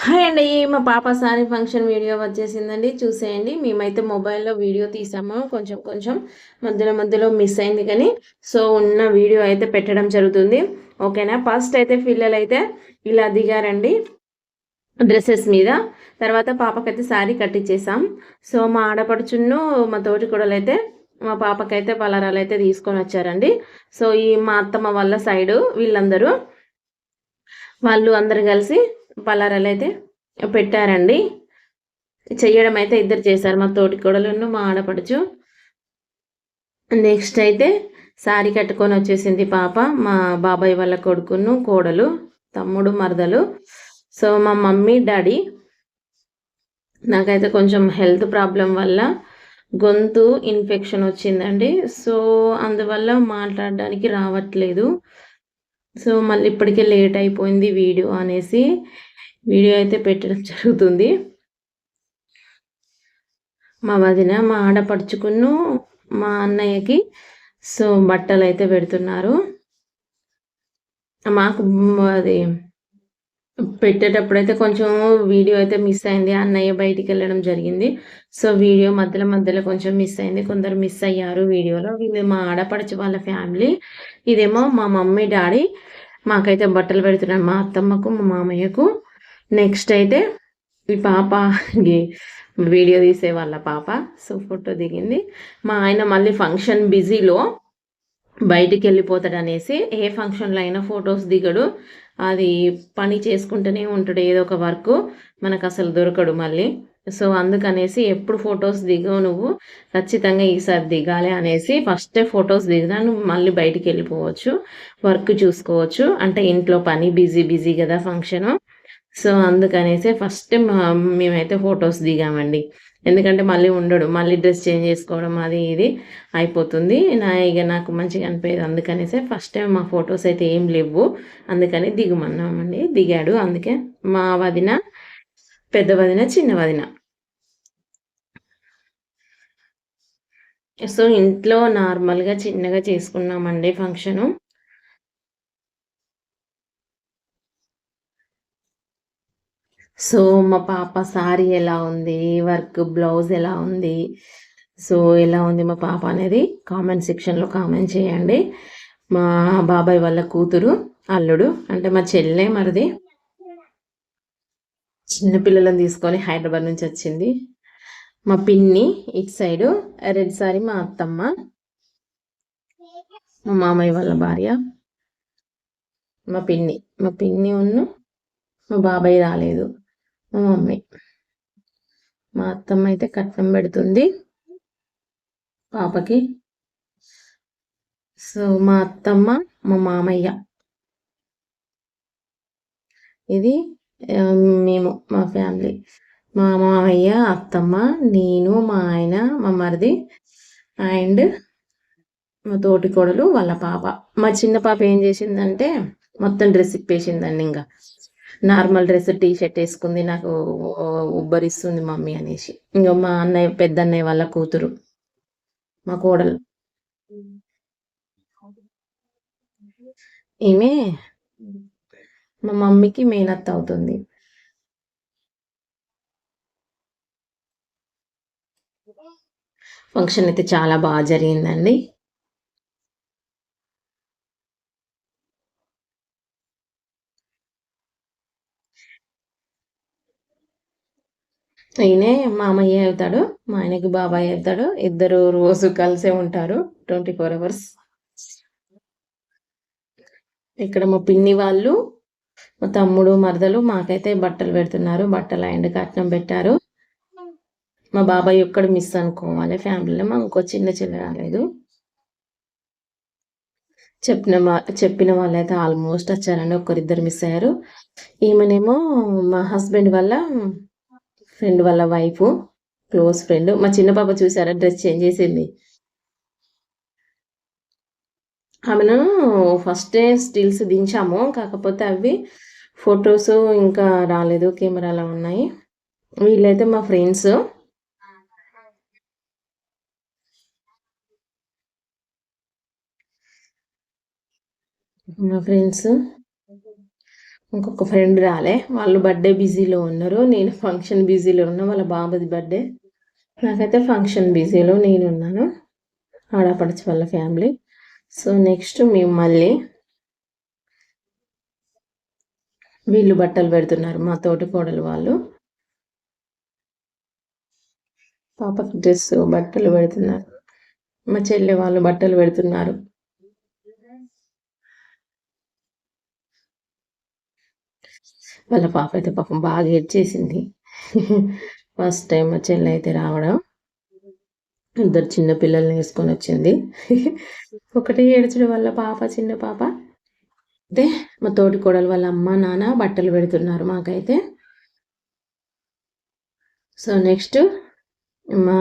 Hi అండి. మా పాప సారీ ఫంక్షన్ వీడియో వచ్చేసిందండి. చూసేయండి. మేమైతే మొబైల్‌లో వీడియో తీసాము. కొంచెం కొంచెం మధ్యలో మధ్యలో మిస్ అయింది కానీ ఉన్న వీడియో అయితే పెట్టడం జరుగుతుంది. ఓకేనా. ఫస్ట్ అయితే పిల్లలైతే ఇలా దిగారండి డ్రెస్సెస్ మీద. తర్వాత పాపకైతే సారీ కట్టించేసాం. మా ఆడపడుచును మా తోటికోడలైతే మా పాపకైతే పలారాలు అయితే తీసుకొని వచ్చారండి. మా అత్తమ్మ వాళ్ళ సైడు వీళ్ళందరూ వాళ్ళు అందరు కలిసి పలారాలు అయితే పెట్టారండి. చెయ్యడం అయితే ఇద్దరు చేశారు, మా తోటి కోడలును మా ఆడపడుచు. నెక్స్ట్ అయితే సారీ కట్టుకొని వచ్చేసింది పాప, మా బాబాయ్ వాళ్ళ కొడుకును కోడలు, తమ్ముడు, మరదలు. మా మమ్మీ డాడీ. నాకైతే కొంచెం హెల్త్ ప్రాబ్లం వల్ల గొంతు ఇన్ఫెక్షన్ వచ్చిందండి. అందువల్ల మాట్లాడడానికి రావట్లేదు. మళ్ళీ ఇప్పటికే లేట్ అయిపోయింది వీడియో అనేసి వీడియో అయితే పెట్టడం జరుగుతుంది. మా వదిన మా ఆడపడుచుకును మా అన్నయ్యకి బట్టలు అయితే పెడుతున్నారు. మాకు అది పెట్టేటప్పుడైతే కొంచెం వీడియో అయితే మిస్ అయింది. అన్నయ్య బయటికి వెళ్ళడం జరిగింది. వీడియో మధ్యలో మధ్యలో కొంచెం మిస్ అయింది. కొందరు మిస్ అయ్యారు వీడియోలో. వీళ్ళు మా ఆడపడుచు వాళ్ళ ఫ్యామిలీ. ఇదేమో మా మమ్మీ డాడీ మాకైతే బట్టలు పెడుతున్నారు, మా అత్తమ్మకు మా మామయ్యకు. నెక్స్ట్ అయితే ఈ పాప వీడియో తీసే వాళ్ళ పాప ఫోటో దిగింది. మా ఆయన మళ్ళీ ఫంక్షన్ బిజీలో బయటికి వెళ్ళిపోతాడు అనేసి ఏ ఫంక్షన్లో అయినా ఫొటోస్ దిగడు. అది పని చేసుకుంటూనే ఉంటాడు, ఏదో ఒక వర్క్. మనకు అసలు దొరకడు మళ్ళీ. అందుకనేసి ఎప్పుడు ఫొటోస్ దిగవు నువ్వు, ఖచ్చితంగా ఈసారి దిగాలి అనేసి ఫస్టే ఫొటోస్ దిగినా నువ్వు మళ్ళీ బయటికి వెళ్ళిపోవచ్చు, వర్క్ చూసుకోవచ్చు. అంటే ఇంట్లో పని బిజీ బిజీ కదా ఫంక్షను. అందుకనేసి ఫస్ట్ మేమైతే ఫొటోస్ దిగామండి. ఎందుకంటే మళ్ళీ ఉండడు, మళ్ళీ డ్రెస్ చేంజ్ చేసుకోవడం అది ఇది అయిపోతుంది. నాకు మంచిగా అనిపించదు. అందుకనేసి ఫస్ట్ టైం మా ఫొటోస్ అయితే ఏం లేవు, అందుకని దిగుమన్నామండి. దిగాడు. అందుకే మా వదిన, పెద్ద వదిన, చిన్న వదిన. ఇంట్లో నార్మల్గా చిన్నగా చేసుకున్నామండి ఫంక్షను. మా పాప సారీ ఎలా ఉంది, వర్క్ బ్లౌజ్ ఎలా ఉంది, ఎలా ఉంది మా పాప అనేది కామెంట్ సెక్షన్లో కామెంట్ చేయండి. మా బాబాయ్ వాళ్ళ కూతురు, అల్లుడు అంటే మా చెల్లె మరిది, చిన్నపిల్లలను తీసుకొని హైదరాబాద్ నుంచి వచ్చింది. మా పిన్ని ఇటు సైడు రెడ్ సారీ మా అత్తమ్మ, మా మామయ్య వాళ్ళ భార్య, మా పిన్ని ఉన్న మా బాబాయ్ రాలేదు, మా మమ్మీ. మా అత్తమ్మ అయితే కట్నం పెడుతుంది పాపకి. మా అత్తమ్మ, మా మామయ్య. ఇది మేము మా ఫ్యామిలీ. మా మామయ్య, అత్తమ్మ, నేను, మా ఆయన, మా మరిది అండ్ మా తోటి కోడలు వాళ్ళ పాప. మా చిన్న పాప ఏం చేసిందంటే మొత్తం డ్రెస్ ఇప్పేసిందండి. ఇంకా నార్మల్ డ్రెస్ టీ షర్ట్ వేసుకుంది, నాకు ఉబ్బరిస్తుంది మమ్మీ అనేసి. ఇంకా మా అన్నయ్య, పెద్ద అన్నయ్య వాళ్ళ కూతురు, మా కోడలు, ఈమె మా మమ్మీకి మేనత్త అవుతుంది. ఫంక్షన్ అయితే చాలా బాగా జరిగిందండి. ఈయనే మామయ్య అవుతాడు, మా ఆయనకి బాబాయ్ అవుతాడు. ఇద్దరు రోజు కలిసే ఉంటారు 24 hours. ఇక్కడ మా పిన్ని వాళ్ళు, మా తమ్ముడు, మరదలు మాకైతే బట్టలు పెడుతున్నారు. బట్టలు అండ్ కట్నం పెట్టారు. మా బాబాయ్ ఒక్కడు మిస్ అనుకోవాలి ఫ్యామిలీలో, మా ఇంకో చిన్న చెల్లి రాలేదు. చెప్పిన వాళ్ళైతే ఆల్మోస్ట్ వచ్చారండి, ఒక్కరిద్దరు మిస్ అయ్యారు. ఈమెనేమో మా హస్బెండ్ వాళ్ళ ఫ్రెండ్ వాళ్ళ వైఫ్, క్లోజ్ ఫ్రెండ్. మా చిన్న పాప చూసారా డ్రెస్ చేంజ్ చేసింది. ఆమెను ఫస్టే స్టిల్స్ దించాము, కాకపోతే అవి ఫొటోస్ ఇంకా రాలేదు, కెమెరాలో ఉన్నాయి. వీళ్ళైతే మా ఫ్రెండ్స్. ఇంకొక ఫ్రెండ్ రాలే, వాళ్ళు బర్త్డే బిజీలో ఉన్నారు, నేను ఫంక్షన్ బిజీలో ఉన్నా, వాళ్ళ బాబుది బర్త్డే. నాకైతే ఫంక్షన్ బిజీలో నేనున్నాను, ఆడపడుచు వాళ్ళ ఫ్యామిలీ. సో నెక్స్ట్ మేము మళ్ళీ వీళ్ళు బట్టలు పెడుతున్నారు, మా తోటి కోడలు వాళ్ళు పాపకి డ్రెస్ బట్టలు పెడుతున్నారు, మా చెల్లె వాళ్ళు బట్టలు పెడుతున్నారు. వాళ్ళ పాప అయితే పాపం బాగా ఏడ్చేసింది. ఫస్ట్ టైం మా చెల్లె అయితే రావడం, ఇద్దరు చిన్న పిల్లల్ని వేసుకొని వచ్చింది. ఒకటి ఏడ్చడం వల్ల పాప, చిన్న పాప. అయితే మా తోటి కోడలు వాళ్ళ అమ్మ నాన్న బట్టలు పెడుతున్నారు మాకైతే. సో నెక్స్ట్ మా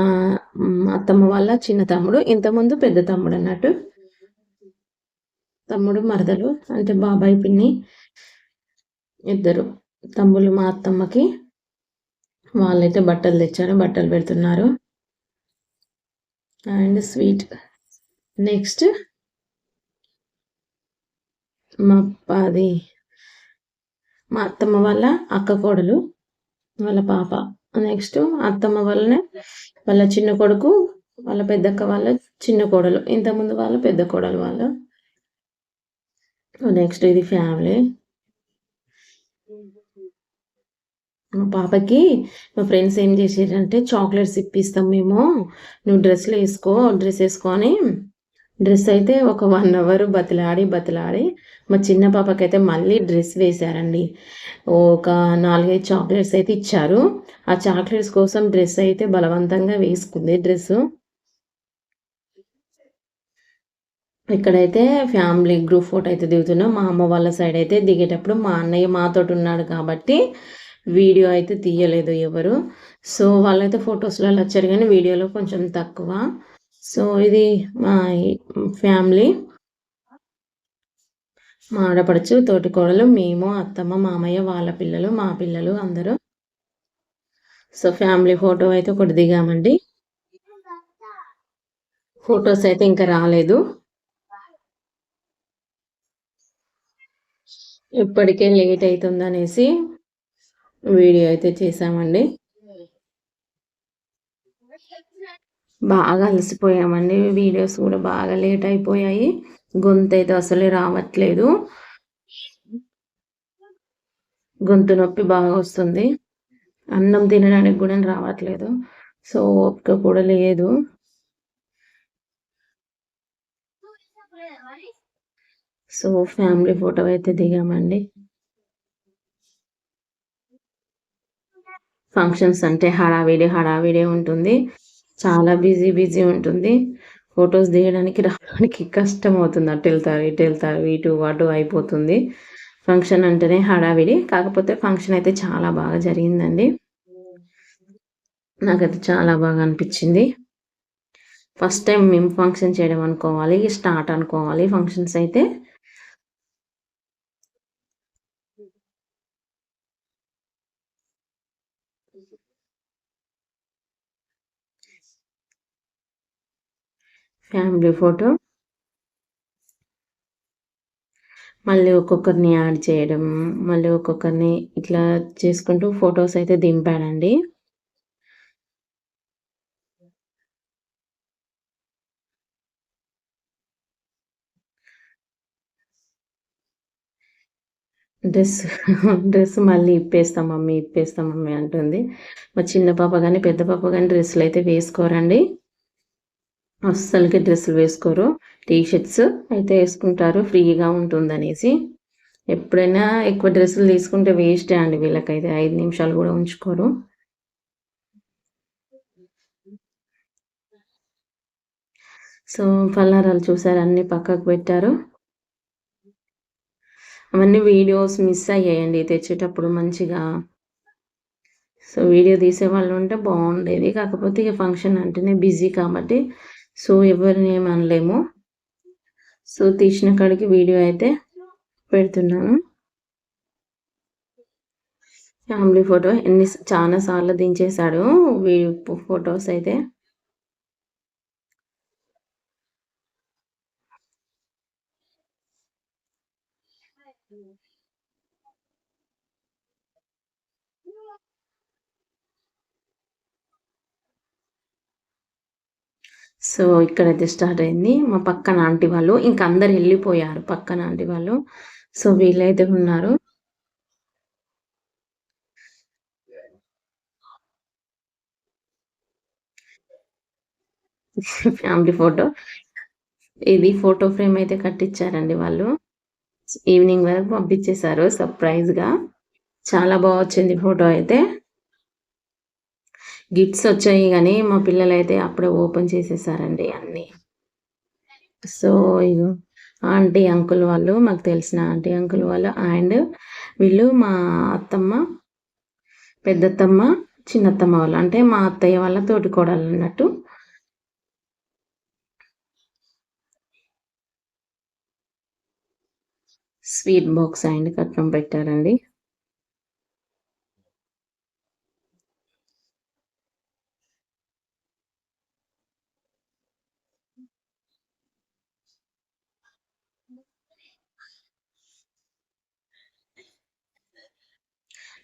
అత్తమ్మ వాళ్ళ చిన్న తమ్ముడు, ఇంతకుముందు పెద్ద తమ్ముడు అన్నట్టు, తమ్ముడు మరదలు అంటే బాబాయ్ పిన్ని, ఇద్దరు తమ్ముళ్ళు మా అత్తమ్మకి. వాళ్ళైతే బట్టలు తెచ్చారు, బట్టలు పెడుతున్నారు. And sweet. నెక్స్ట్ అది మా అత్తమ్మ వాళ్ళ అక్క కోడలు వాళ్ళ పాప. నెక్స్ట్ అత్తమ్మ వాళ్ళనే వాళ్ళ చిన్న కొడుకు, వాళ్ళ పెద్దక్క వాళ్ళ చిన్న కోడలు, ఇంతకుముందు వాళ్ళ పెద్ద కోడలు వాళ్ళు. నెక్స్ట్ ఇది ఫ్యామిలీ. మా పాపకి మా ఫ్రెండ్స్ ఏం చేసారంటే చాక్లెట్స్ ఇప్పిస్తాం మేము, నువ్వు డ్రెస్ వేసుకో అని. డ్రెస్ అయితే ఒక 1 అవర్ బతిలాడి మా చిన్న పాపకైతే మళ్ళీ డ్రెస్ వేశారండి. ఒక 4-5 చాక్లెట్స్ అయితే ఇచ్చారు. ఆ చాక్లెట్స్ కోసం డ్రెస్ అయితే బలవంతంగా వేసుకుంది డ్రెస్సు. ఇక్కడైతే ఫ్యామిలీ గ్రూప్ ఫోటో అయితే దిగుతున్నాం. మా అమ్మ వాళ్ళ సైడ్ అయితే దిగేటప్పుడు మా అన్నయ్య మాతోటి ఉన్నాడు కాబట్టి వీడియో అయితే తీయలేదు ఎవరు. సో వాళ్ళైతే ఫొటోస్లలో వచ్చారు కానీ వీడియోలో కొంచెం తక్కువ. సో ఇది మా ఫ్యామిలీ, మా ఆడపడుచు, తోటి కోడలు, మేము, అత్తమ్మ, మామయ్య, వాళ్ళ పిల్లలు, మా పిల్లలు అందరూ. సో ఫ్యామిలీ ఫోటో అయితే ఒకటి దిగామండి. ఫొటోస్ అయితే ఇంకా రాలేదు, ఇప్పటికే లేట్ అవుతుందనేసి వీడియో అయితే చేసామండి. బాగా అలసిపోయామండి, వీడియోస్ కూడా బాగా లేట్ అయిపోయాయి. గొంతు అయితే అసలే రావట్లేదు, గొంతు నొప్పి బాగా వస్తుంది, అన్నం తినడానికి కూడా రావట్లేదు. సో ఓపిక కూడా లేదు. సో ఫ్యామిలీ ఫోటో అయితే దిగామండి. ఫంక్షన్స్ అంటే హడావిడి ఉంటుంది, చాలా బిజీ ఉంటుంది. ఫొటోస్ దిగడానికి రావడానికి కష్టం అవుతుంది, ఇటు వెళ్తారు ఇటు అటు అయిపోతుంది. ఫంక్షన్ అంటేనే హడావిడి, కాకపోతే ఫంక్షన్ అయితే చాలా బాగా జరిగిందండి, నాకైతే చాలా బాగా అనిపించింది. ఫస్ట్ టైం మేము ఫంక్షన్ చేయడం అనుకోవాలి, స్టార్ట్ అనుకోవాలి ఫంక్షన్స్ అయితే. ఫ్యామిలీ ఫోటో మళ్ళీ ఒక్కొక్కరిని యాడ్ చేయడం, మళ్ళీ ఒక్కొక్కరిని ఇట్లా చేసుకుంటూ ఫొటోస్ అయితే దింపానండి. డ్రెస్ డ్రెస్ మళ్ళీ ఇప్పేస్తాం మమ్మీ అంటుంది. మా చిన్న పాప కానీ పెద్ద పాప కానీ డ్రెస్సులు అయితే వేసుకోరండి, అస్సలకి డ్రెస్సులు వేసుకోరు. టీషర్ట్స్ అయితే వేసుకుంటారు ఫ్రీగా ఉంటుందనేసి. ఎప్పుడైనా ఎక్కువ డ్రెస్సులు తీసుకుంటే వేస్టే అండి, వీళ్ళకైతే 5 నిమిషాలు కూడా ఉంచుకోరు. సో పల్లారాలు చూసారు, అన్నీ పక్కకు పెట్టారు. అవన్నీ వీడియోస్ మిస్ అయ్యాయండి తెచ్చేటప్పుడు మంచిగా. సో వీడియో తీసే వాళ్ళు ఉంటే బాగుండేది, కాకపోతే ఇక ఫంక్షన్ అంటేనే బిజీ కాబట్టి సో ఎవరిని ఏమి అనలేము. సో తీసిన కాడికి వీడియో అయితే పెడుతున్నాను. ఫ్యామిలీ ఫోటో చాలా సార్లు దించేశాడు ఫొటోస్ అయితే. సో, ఇక్కడైతే స్టార్ట్ అయింది. మా పక్కన ఆంటీ వాళ్ళు ఇంక అందరు ఎళ్ళిపోయారు పక్కన ఆంటీ వాళ్ళు. సో, వీళ్ళైతే ఉన్నారు. Family photo. ఇది ఫోటో ఫ్రేమ్ అయితే కట్టిచ్చారండి వాళ్ళు. ఈవినింగ్ వరకు పంపించేశారు సర్ప్రైజ్‌గా. చాలా బా వచ్చింది ఫోటో అయితే. గిఫ్ట్స్ వచ్చాయి గానీ, మా పిల్లలైతే అప్పుడే ఓపెన్ చేసేసారండి అన్నీ. సో, ఇగో ఆంటీ, అంకుల్ వాళ్ళు మాకు తెలిసిన ఆంటీ, అంకుల్ వాళ్ళు అండ్ వీళ్ళు మా అత్తమ్మ, పెద్దత్తమ్మ, చిన్నత్తమ్మ వాళ్ళు. అంటే మా అత్తయ్య వాళ్ళ తోటికోడలన్నట్టు. స్వీట్ బాక్స్ అండ్ కట్నం పెట్టారండి.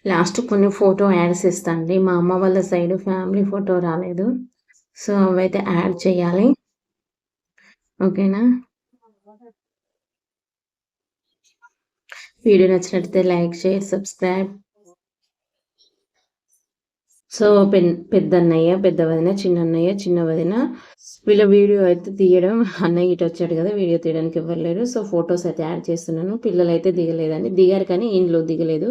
లాస్ట్ కొన్ని ఫోటో యాడ్స్ ఇస్తా అండి. మా అమ్మ వాళ్ళ సైడ్ ఫ్యామిలీ ఫోటో రాలేదు. సో, అవైతే యాడ్ చేయాలి. ఓకేనా? వీడియో నచ్చినట్టయితే లైక్, షేర్, సబ్స్క్రైబ్. సో, పెద్దన్నయ్య, పెద్ద వదిన, చిన్నన్నయ్య, చిన్న వదిన వీళ్ళ వీడియో అయితే తీయడం అన్నయ్య ఇటొచ్చాడు గదా! వీడియో తీయడానికి ఎవ్వరు లేరు. సో, ఫోటోస్ అయితే యాడ్ చేస్తున్నాను. పిల్లలైతే దిగలేదండి. దిగారు కానీ ఈళ్ళు దిగలేదు.